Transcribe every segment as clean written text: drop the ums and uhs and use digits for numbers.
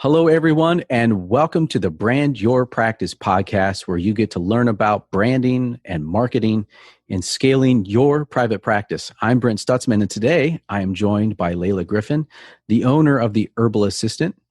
Hello, everyone, and welcome to the Brand Your Practice podcast, where you get to learn about branding and marketing and scaling your private practice. I'm Brent Stutzman, and today I am joined by Layla Griffin, the owner of the Herbal Assistant,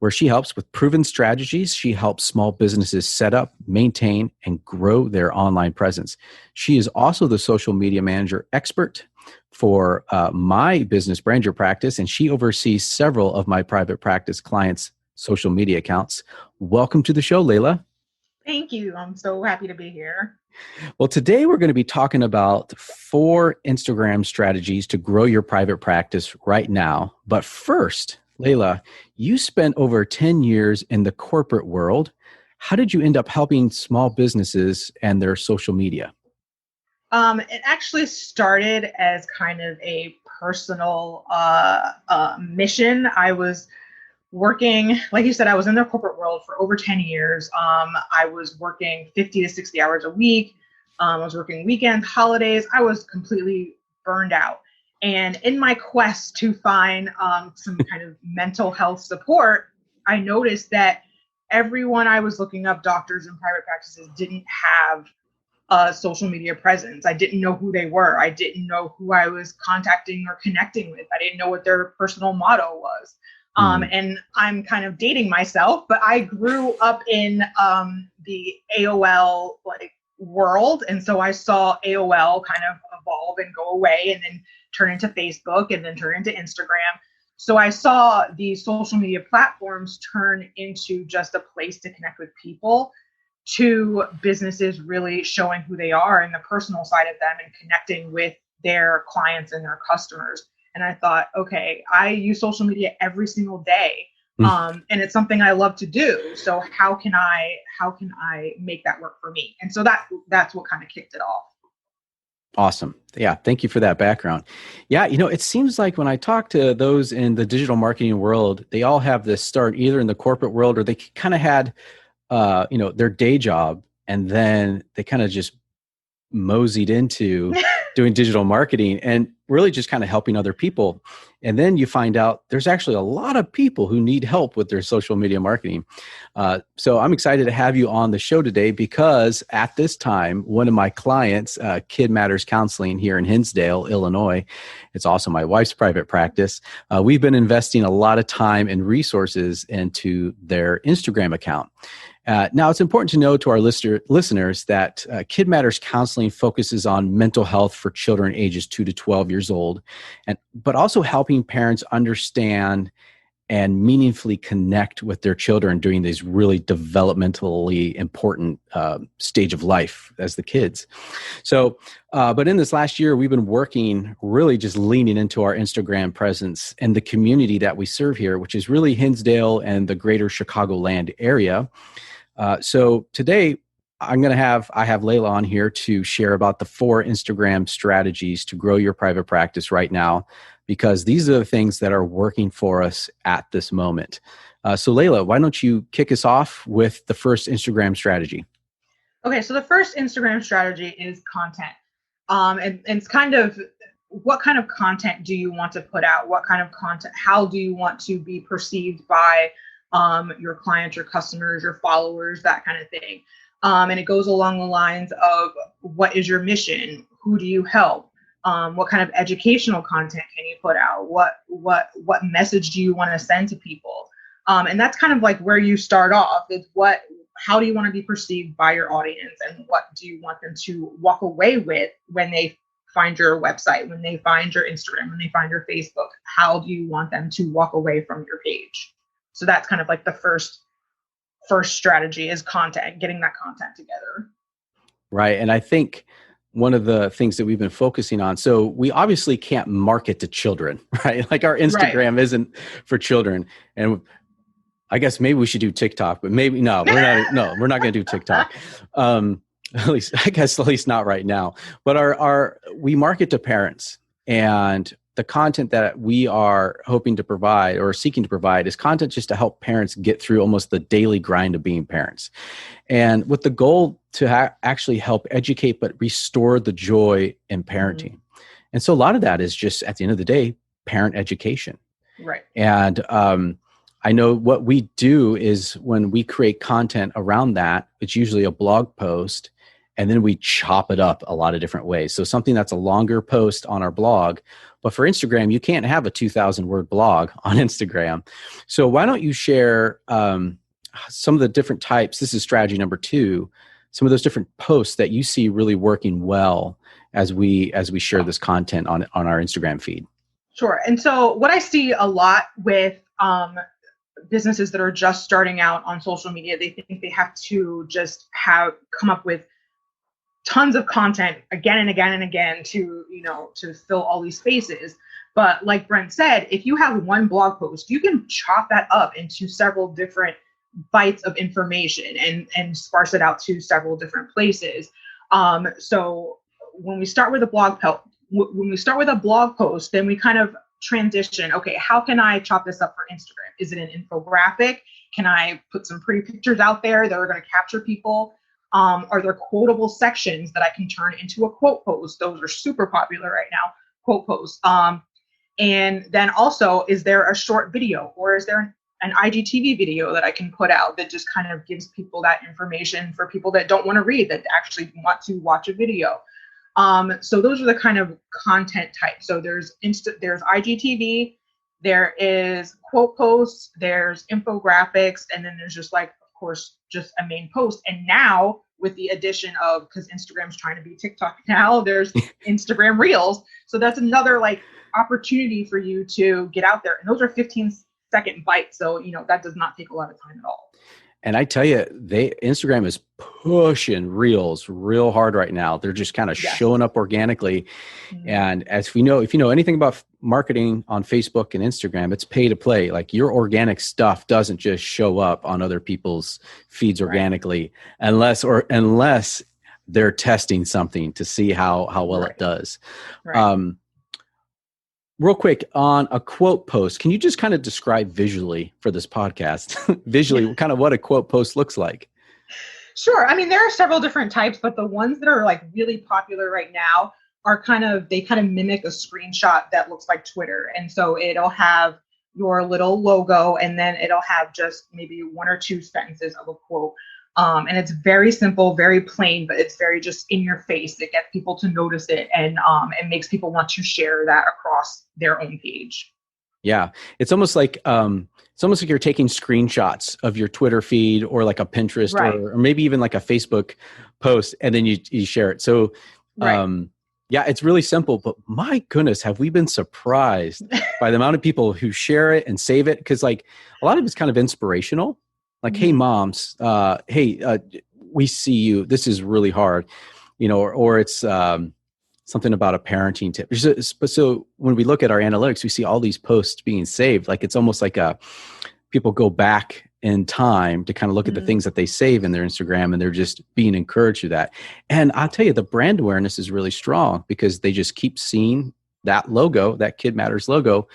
where she helps with proven strategies. She helps small businesses set up, maintain, and grow their online presence. She is also the social media manager expert for my business, Brand Your Practice, and she oversees several of my private practice clients' social media accounts. Welcome to the show, Layla. Thank you. I'm so happy to be here. Well, today we're going to be talking about 4 Instagram strategies to grow your private practice right now. But first, Layla, you spent over 10 years in the corporate world. How did you end up helping small businesses and their social media? It actually started as kind of a personal mission. I was working, like you said, I was in the corporate world for over 10 years. I was working 50 to 60 hours a week. I was working weekends, holidays. I was completely burned out. And in my quest to find some kind of mental health support, I noticed that everyone I was looking up, doctors and private practices, didn't have a social media presence. I didn't know who they were. I didn't know who I was contacting or connecting with. I didn't know what their personal motto was. And I'm kind of dating myself, but I grew up in the AOL world. And so I saw AOL kind of evolve and go away and then turn into Facebook and then turn into Instagram. So I saw these social media platforms turn into just a place to connect with people, to businesses really showing who they are and the personal side of them and connecting with their clients and their customers. And I thought, okay, I use social media every single day. And it's something I love to do. So how can I make that work for me? And so that's what kind of kicked it off. Awesome. Yeah. Thank you for that background. Yeah. It seems like when I talk to those in the digital marketing world, they all have this start either in the corporate world or they kind of had, their day job, and then they kind of just moseyed into doing digital marketing and really just kind of helping other people. And then you find out there's actually a lot of people who need help with their social media marketing. So I'm excited to have you on the show today because at this time, one of my clients, Kid Matters Counseling here in Hinsdale, Illinois, it's also my wife's private practice. We've been investing a lot of time and resources into their Instagram account. Now, it's important to know to our listeners that Kid Matters Counseling focuses on mental health for children ages 2 to 12 years old, but also helping parents understand and meaningfully connect with their children during these really developmentally important stage of life as the kids. So, but in this last year, we've been working really just leaning into our Instagram presence and the community that we serve here, which is really Hinsdale and the greater Chicagoland area. So today I have Layla on here to share about the 4 Instagram strategies to grow your private practice right now, because these are the things that are working for us at this moment. So Layla, why don't you kick us off with the first Instagram strategy? Okay. So the first Instagram strategy is content. And it's kind of, what kind of content do you want to put out? What kind of content, how do you want to be perceived by your clients, your customers, your followers, that kind of thing. And it goes along the lines of, what is your mission? Who do you help? What kind of educational content can you put out? What message do you want to send to people? And that's kind of like where you start off. Is how do you want to be perceived by your audience, and what do you want them to walk away with when they find your website, when they find your Instagram, when they find your Facebook? How do you want them to walk away from your page? So that's kind of like the first strategy is content, getting that content together. Right. And I think one of the things that we've been focusing on, so we obviously can't market to children, right? Like our Instagram isn't for children. And I guess maybe we should do TikTok, but maybe we're not going to do TikTok. At least not right now. But we market to parents, and the content that we are hoping to provide or seeking to provide is content just to help parents get through almost the daily grind of being parents. And with the goal to actually help educate, but restore the joy in parenting. And so a lot of that is just, at the end of the day, parent education. Right. And I know what we do is when we create content around that, it's usually a blog post, and then we chop it up a lot of different ways. So something that's a longer post on our blog, but for Instagram, you can't have a 2,000 word blog on Instagram. So why don't you share some of the different types? This is strategy number 2. Some of those different posts that you see really working well as we share this content on our Instagram feed. Sure. And so what I see a lot with businesses that are just starting out on social media, they think they have to just come up with tons of content again and again and again to fill all these spaces. But like Brent said, if you have one blog post, you can chop that up into several different bites of information and sparse it out to several different places. So when we start with a blog post, then we kind of transition. Okay, how can I chop this up for Instagram? Is it an infographic? Can I put some pretty pictures out there that are going to capture people? Are there quotable sections that I can turn into a quote post? Those are super popular right now, quote posts. And then also, is there a short video, or is there an IGTV video that I can put out that just kind of gives people that information for people that don't want to read, that actually want to watch a video? So those are the kind of content types. So there's IGTV, there is quote posts, there's infographics, and then there's just like, of course, just a main post. And now with the addition of, because Instagram's trying to be TikTok now, there's Instagram Reels. So that's another like opportunity for you to get out there. And those are 15-second bites. So, that does not take a lot of time at all. And I tell you, Instagram is pushing Reels real hard right now. They're just kind of showing up organically. Mm-hmm. And as we know, if you know anything about marketing on Facebook and Instagram, it's pay to play. Like, your organic stuff doesn't just show up on other people's feeds organically, unless they're testing something to see how well it does. Right. Real quick, on a quote post, can you just kind of describe visually for this podcast, kind of what a quote post looks like? Sure. I mean, there are several different types, but the ones that are like really popular right now are they kind of mimic a screenshot that looks like Twitter. And so it'll have your little logo, and then it'll have just maybe 1 or 2 sentences of a quote. And it's very simple, very plain, but it's very just in your face. It gets people to notice it, and it makes people want to share that across their own page. Yeah, it's almost like you're taking screenshots of your Twitter feed, or like a Pinterest, or maybe even like a Facebook post, and then you share it. So, yeah, it's really simple. But my goodness, have we been surprised by the amount of people who share it and save it? Because like a lot of it's kind of inspirational. Like, hey, moms, we see you. This is really hard, or it's something about a parenting tip. So when we look at our analytics, we see all these posts being saved. Like, it's almost like people go back in time to kind of look at the things that they save in their Instagram, and they're just being encouraged to that. And I'll tell you, the brand awareness is really strong because they just keep seeing that logo, that Kid Matters logo,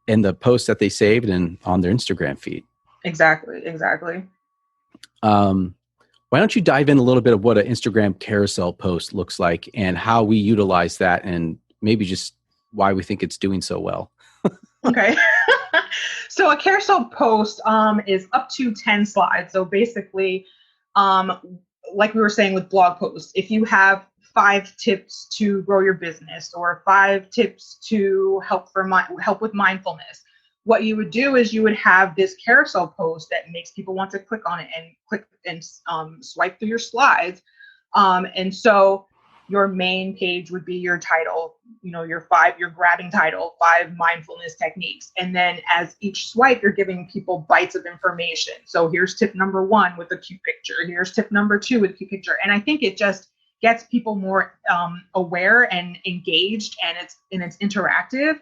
in the posts that they saved and on their Instagram feed. Exactly. Why don't you dive in a little bit of what an Instagram carousel post looks like and how we utilize that, and maybe just why we think it's doing so well? Okay. So a carousel post is up to 10 slides. So basically, like we were saying with blog posts, if you have 5 tips to grow your business, or 5 tips to help with mindfulness, what you would do is you would have this carousel post that makes people want to click on it and click and swipe through your slides. And so your main page would be your title, your grabbing title, 5 mindfulness techniques. And then as each swipe, you're giving people bites of information. So here's tip number 1 with a cute picture. Here's tip number 2 with a cute picture. And I think it just gets people more aware and engaged, and it's interactive.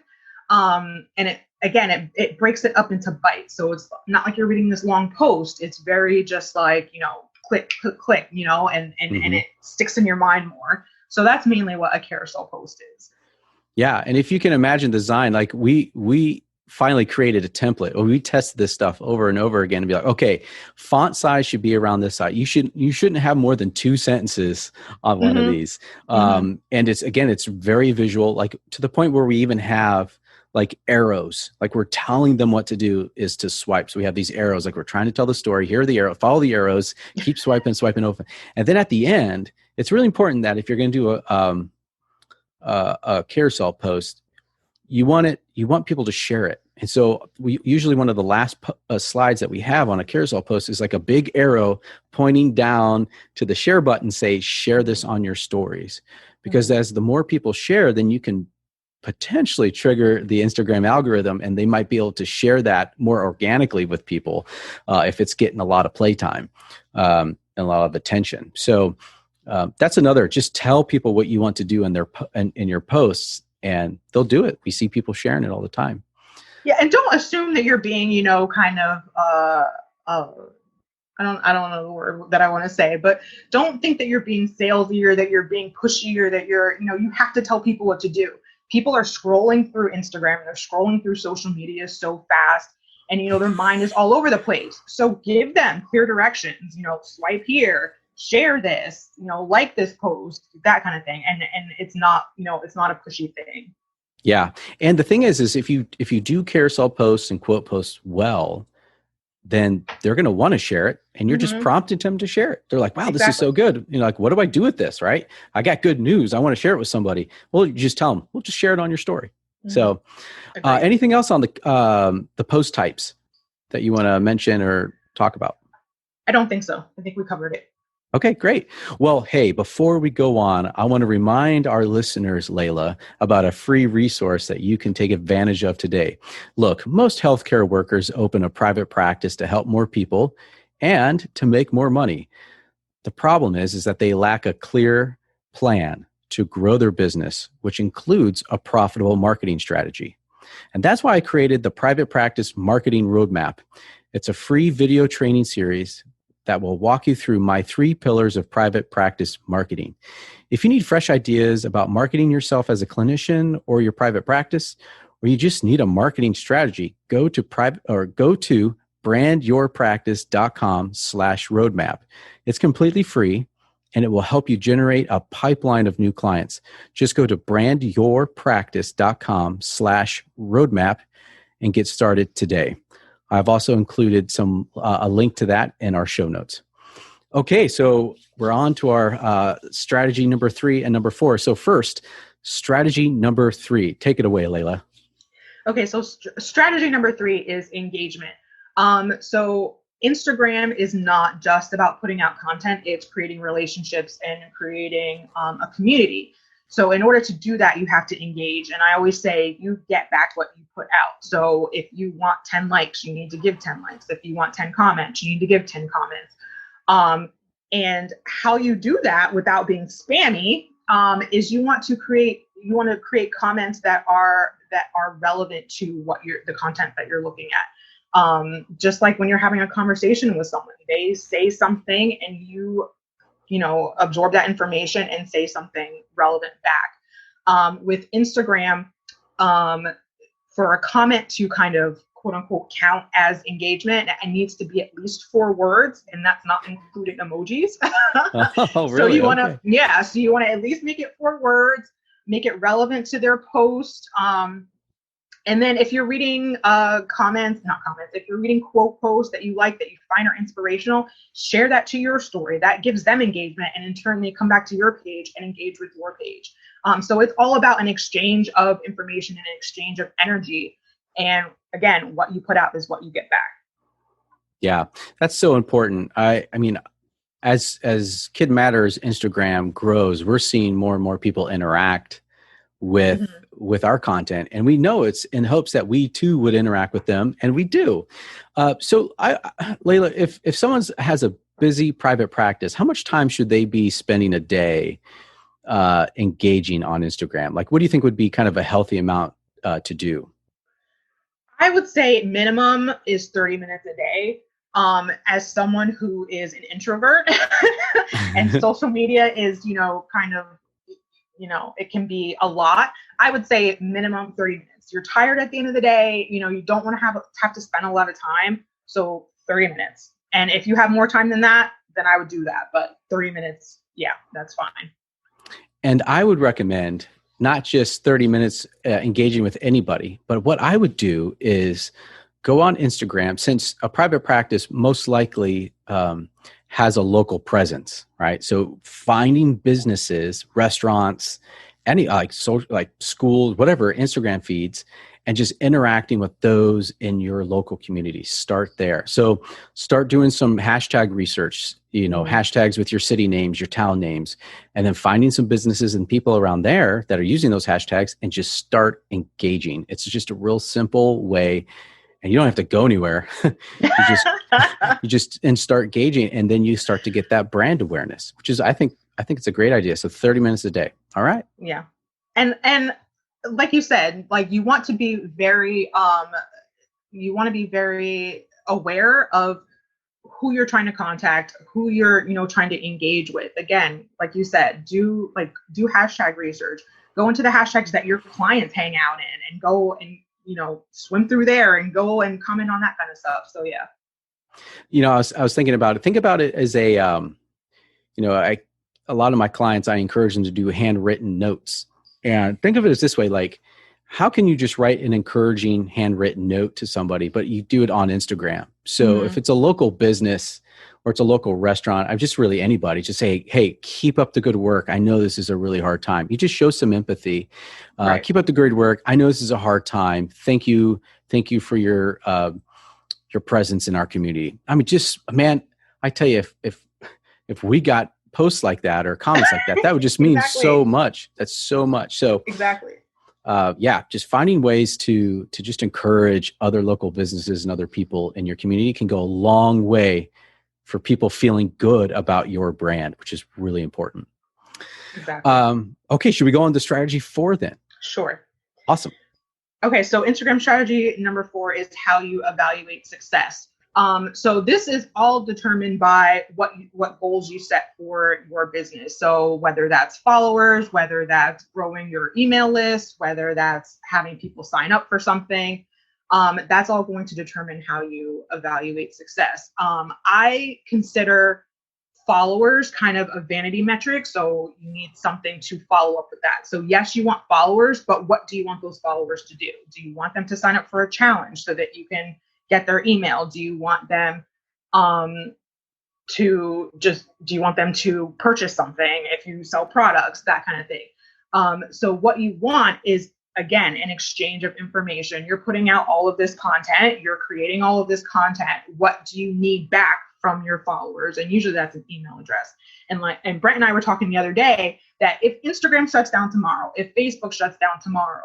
And it breaks it up into bites. So it's not like you're reading this long post. It's very just like, click, click, click, and it sticks in your mind more. So that's mainly what a carousel post is. Yeah. And if you can imagine design, like we finally created a template, or we tested this stuff over and over again and be like, okay, font size should be around this size. You shouldn't have more than 2 sentences on one of these. And it's very visual, like to the point where we even have like arrows, like we're telling them what to do is to swipe. So we have these arrows, like we're trying to tell the story. Here are the arrows, follow the arrows, keep swiping, swiping open. And then at the end, it's really important that if you're going to do a carousel post, you want people to share it. And so we usually, one of the last slides that we have on a carousel post is like a big arrow pointing down to the share button, say, share this on your stories. Because as the more people share, then you can potentially trigger the Instagram algorithm, and they might be able to share that more organically with people if it's getting a lot of playtime and a lot of attention. So that's another, just tell people what you want to do in your posts, and they'll do it. We see people sharing it all the time. Yeah, and don't assume that you're being, kind of I don't know the word that I want to say, but don't think that you're being salesy or that you're being pushy or that you're, you have to tell people what to do. People are scrolling through Instagram and they're scrolling through social media so fast, and their mind is all over the place. So give them clear directions, swipe here, share this, like this post, that kind of thing. And it's not, it's not a pushy thing. Yeah. And the thing is if you do carousel posts and quote posts well, then they're going to want to share it, and you're just prompting them to share it. They're like, wow, this is so good. Like, what do I do with this? Right. I got good news. I want to share it with somebody. Well, you just tell them, we'll just share it on your story. So anything else on the post types that you want to mention or talk about? I don't think so. I think we covered it. Okay, great. Well, hey, before we go on, I want to remind our listeners, Layla, about a free resource that you can take advantage of today. Look, most healthcare workers open a private practice to help more people and to make more money. The problem is that they lack a clear plan to grow their business, which includes a profitable marketing strategy. And that's why I created the Private Practice Marketing Roadmap. It's a free video training series that will walk you through my 3 pillars of private practice marketing. If you need fresh ideas about marketing yourself as a clinician or your private practice, or you just need a marketing strategy, go to brandyourpractice.com/roadmap. It's completely free, and it will help you generate a pipeline of new clients. Just go to brandyourpractice.com/roadmap and get started today. I've also included a link to that in our show notes. Okay, so we're on to our strategy number 3 and number 4. So first, strategy number 3. Take it away, Layla. Okay, so strategy number 3 is engagement. So Instagram is not just about putting out content, it's creating relationships and creating a community. So in order to do that, you have to engage. And I always say you get back what you put out. So if you want 10 likes, you need to give 10 likes. If you want 10 comments, you need to give 10 comments. And how you do that without being spammy is you want to create comments that are relevant to the content that you're looking at. Just like when you're having a conversation with someone, they say something and you absorb that information and say something relevant back. With Instagram, for a comment to kind of quote unquote count as engagement, it needs to be at least 4 words, and that's not including emojis. Oh, really? So you want to, so you want to at least make it 4 words, make it relevant to their post. And then if you're reading if you're reading quote posts that you like, that you find are inspirational, share that to your story. That gives them engagement, and in turn they come back to your page and engage with your page. So it's all about an exchange of information and an exchange of energy. And again, what you put out is what you get back. Yeah, that's so important. I mean, as Kid Matters Instagram grows, we're seeing more and more people interact with our content, and we know it's in hopes that we too would interact with them, and we do. So Layla, if someone has a busy private practice, how much time should they be spending a day engaging on Instagram? Like, what do you think would be kind of a healthy amount to do? I would say minimum is 30 minutes a day. As someone who is an introvert and social media is, kind of, it can be a lot. I would say minimum 30 minutes. You're tired at the end of the day. You don't want to have to spend a lot of time. So 30 minutes. And if you have more time than that, then I would do that. But 30 minutes, yeah, that's fine. And I would recommend not just 30 minutes engaging with anybody, but what I would do is go on Instagram, since a private practice most likely has a local presence, right? So finding businesses, restaurants, any like schools, whatever, Instagram feeds, and just interacting with those in your local community. Start there. So start doing some hashtag research, hashtags with your city names, your town names, and then finding some businesses and people around there that are using those hashtags and just start engaging. It's just a real simple way, and you don't have to go anywhere. you just and start gauging, and then you start to get that brand awareness, which is, I think it's a great idea. So 30 minutes a day. All right. Yeah. And like you said, like you want to be very aware of who you're trying to contact, who you're, trying to engage with. Again, like you said, do hashtag research, go into the hashtags that your clients hang out in, and go and, swim through there and go and comment on that kind of stuff. So yeah. I was thinking about it. Think about it as a lot of my clients, I encourage them to do handwritten notes. And think of it as this way, like, how can you just write an encouraging handwritten note to somebody, but you do it on Instagram? So if it's a local business or it's a local restaurant, I'm just really anybody, just say, hey, keep up the good work. I know this is a really hard time. You just show some empathy. Right. Keep up the good work. I know this is a hard time. Thank you. Thank you for your presence in our community. I mean, man, I tell you, if we got posts like that or comments like that, that would just mean so much. That's so much. So exactly. Just finding ways to just encourage other local businesses and other people in your community can go a long way for people feeling good about your brand, which is really important. Exactly. Okay, should we go on to strategy 4 then? Sure. Awesome. Okay, so Instagram strategy number 4 is how you evaluate success. So this is all determined by what goals you set for your business. So whether that's followers, whether that's growing your email list, whether that's having people sign up for something, that's all going to determine how you evaluate success. I consider followers kind of a vanity metric. So you need something to follow up with that. So yes, you want followers, but what do you want those followers to do? Do you want them to sign up for a challenge so that you can get their email? Do you want them do you want them to purchase something if you sell products, that kind of thing? So what you want is, again, an exchange of information. You're putting out all of this content, you're creating all of this content. What do you need back from your followers? And usually that's an email address. And Brent and I were talking the other day that if Instagram shuts down tomorrow, if Facebook shuts down tomorrow,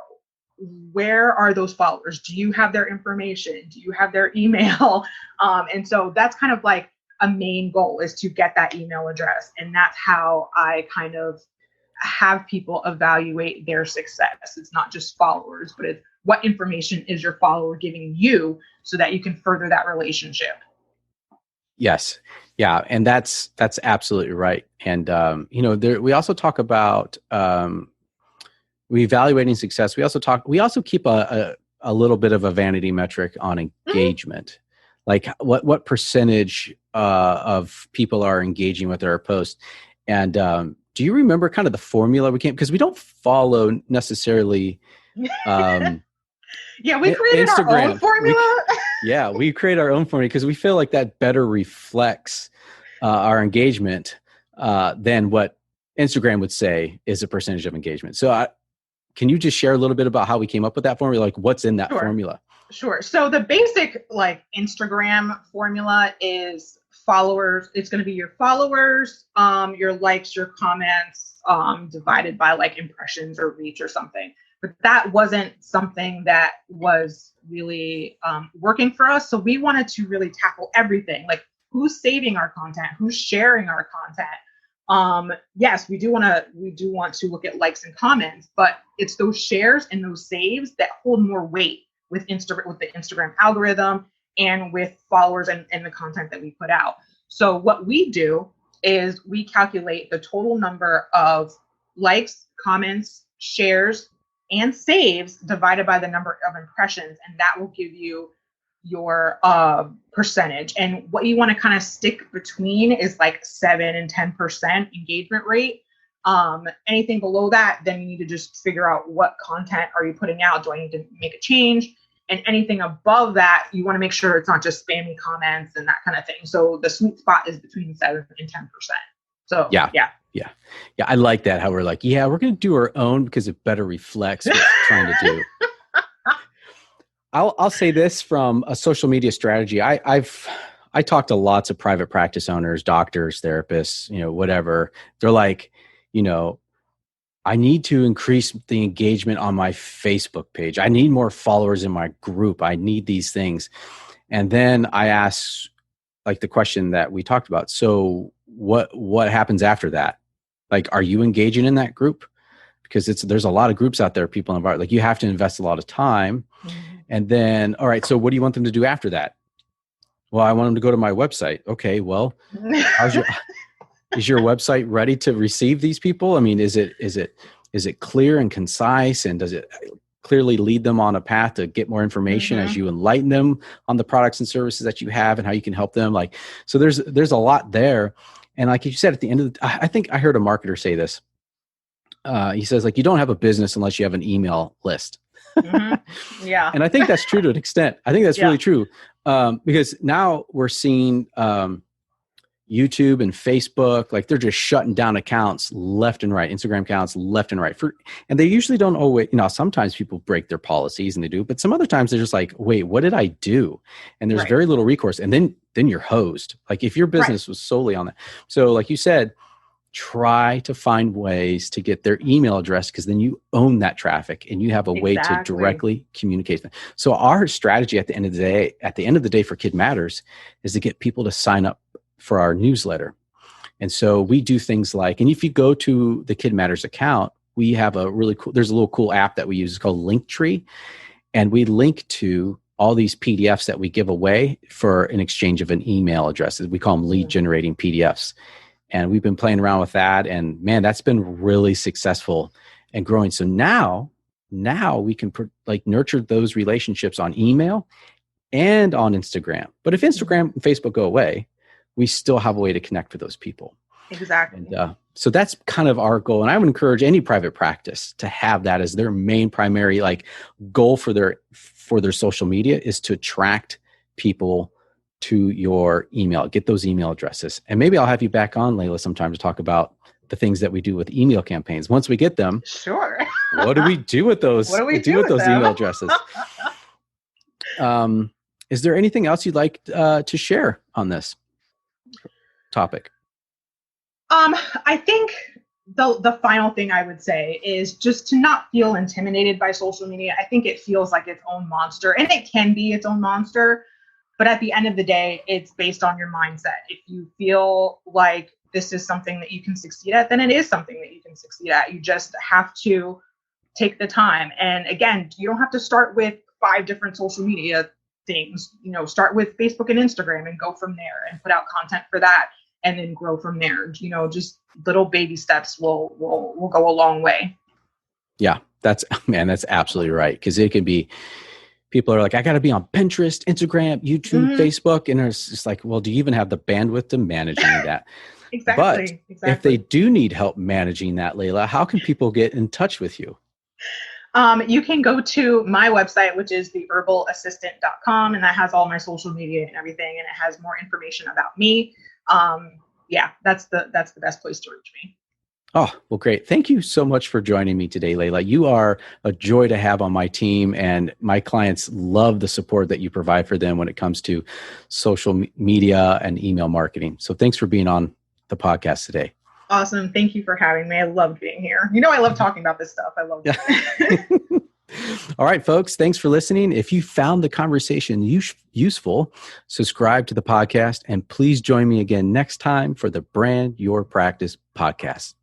where are those followers? Do you have their information? Do you have their email? And so that's kind of like a main goal, is to get that email address. And that's how I kind of have people evaluate their success. It's not just followers, but it's what information is your follower giving you so that you can further that relationship. Yes. Yeah. And that's absolutely right. And, we also talk about, we evaluating success. We also keep a little bit of a vanity metric on engagement. Like what percentage of people are engaging with our post. And do you remember kind of the formula we came, because we don't follow necessarily yeah, we created Instagram. Our own formula. We create our own formula because we feel like that better reflects our engagement than what Instagram would say is a percentage of engagement. So can you just share a little bit about how we came up with that formula? Like what's in that formula? Sure. So the basic Instagram formula is followers. It's going to be your followers, your likes, your comments, divided by impressions or reach or something. But that wasn't something that was really working for us. So we wanted to really tackle everything, like who's saving our content, who's sharing our content. Yes, we do want to look at likes and comments, but it's those shares and those saves that hold more weight with the Instagram algorithm and with followers and the content that we put out. So what we do is we calculate the total number of likes, comments, shares, and saves divided by the number of impressions, and that will give you your percentage. And what you want to kind of stick between is 7 and 10% engagement rate. Anything below that, then you need to just figure out what content are you putting out. Do I need to make a change? And anything above that, you want to make sure it's not just spammy comments and that kind of thing. So the sweet spot is between 7 and 10%. So yeah. I like that. How we're like, we're going to do our own because it better reflects what we're trying to do. I'll say this from a social media strategy. I talked to lots of private practice owners, doctors, therapists, whatever. They're like, I need to increase the engagement on my Facebook page. I need more followers in my group. I need these things. And then I ask like the question that we talked about. So what happens after that? Like, are you engaging in that group? Because there's a lot of groups out there, people involved. Like, you have to invest a lot of time. And then, all right, so what do you want them to do after that? Well, I want them to go to my website. Okay, well, is your website ready to receive these people? I mean, is it clear and concise, and does it clearly lead them on a path to get more information as you enlighten them on the products and services that you have and how you can help them? Like, so there's a lot there. And like you said, at the end of I think I heard a marketer say this. He says, like, you don't have a business unless you have an email list. Yeah. And I think that's true to an extent. I think that's really true. Because now we're seeing YouTube and Facebook, like, they're just shutting down accounts left and right, Instagram accounts left and right. And they usually don't always, sometimes people break their policies and they do, but some other times they're just like, wait, what did I do? And there's very little recourse. And then you're hosed. Like, if your business was solely on that. So like you said, try to find ways to get their email address, because then you own that traffic and you have a way to directly communicate them. So our strategy at the end of the day for Kid Matters is to get people to sign up for our newsletter. And so we do things like, and if you go to the Kid Matters account, we have there's a little cool app that we use. It's called Linktree. And we link to all these PDFs that we give away for an exchange of an email address. We call them lead generating PDFs. And we've been playing around with that. And man, that's been really successful and growing. So now we can nurture those relationships on email and on Instagram. But if Instagram and Facebook go away, we still have a way to connect with those people. Exactly. And so that's kind of our goal. And I would encourage any private practice to have that as their main primary goal for their social media, is to attract people to your email, get those email addresses. And maybe I'll have you back on, Layla, sometime to talk about the things that we do with email campaigns. Once we get them, sure. What do we do with those? What do we do with those them? Email addresses? Is there anything else you'd like to share on this topic? I think the final thing I would say is just to not feel intimidated by social media. I think it feels like its own monster, and it can be its own monster. But at the end of the day, it's based on your mindset. If you feel like this is something that you can succeed at, then it is something that you can succeed at. You just have to take the time. And again, you don't have to start with 5 different social media things. Start with Facebook and Instagram and go from there and put out content for that, and then grow from there. Just little baby steps will go a long way. Yeah, that's absolutely right. Because it can be, people are like, I got to be on Pinterest, Instagram, YouTube, Facebook. And it's just like, well, do you even have the bandwidth to manage that? Exactly. But if they do need help managing that, Layla, how can people get in touch with you? You can go to my website, which is theherbalassistant.com, and that has all my social media and everything, and it has more information about me. That's the best place to reach me. Oh, well, great. Thank you so much for joining me today, Layla. You are a joy to have on my team, and my clients love the support that you provide for them when it comes to social media and email marketing. So thanks for being on the podcast today. Awesome. Thank you for having me. I loved being here. I love talking about this stuff. I love it. All right, folks, thanks for listening. If you found the conversation useful, subscribe to the podcast, and please join me again next time for the Brand Your Practice podcast.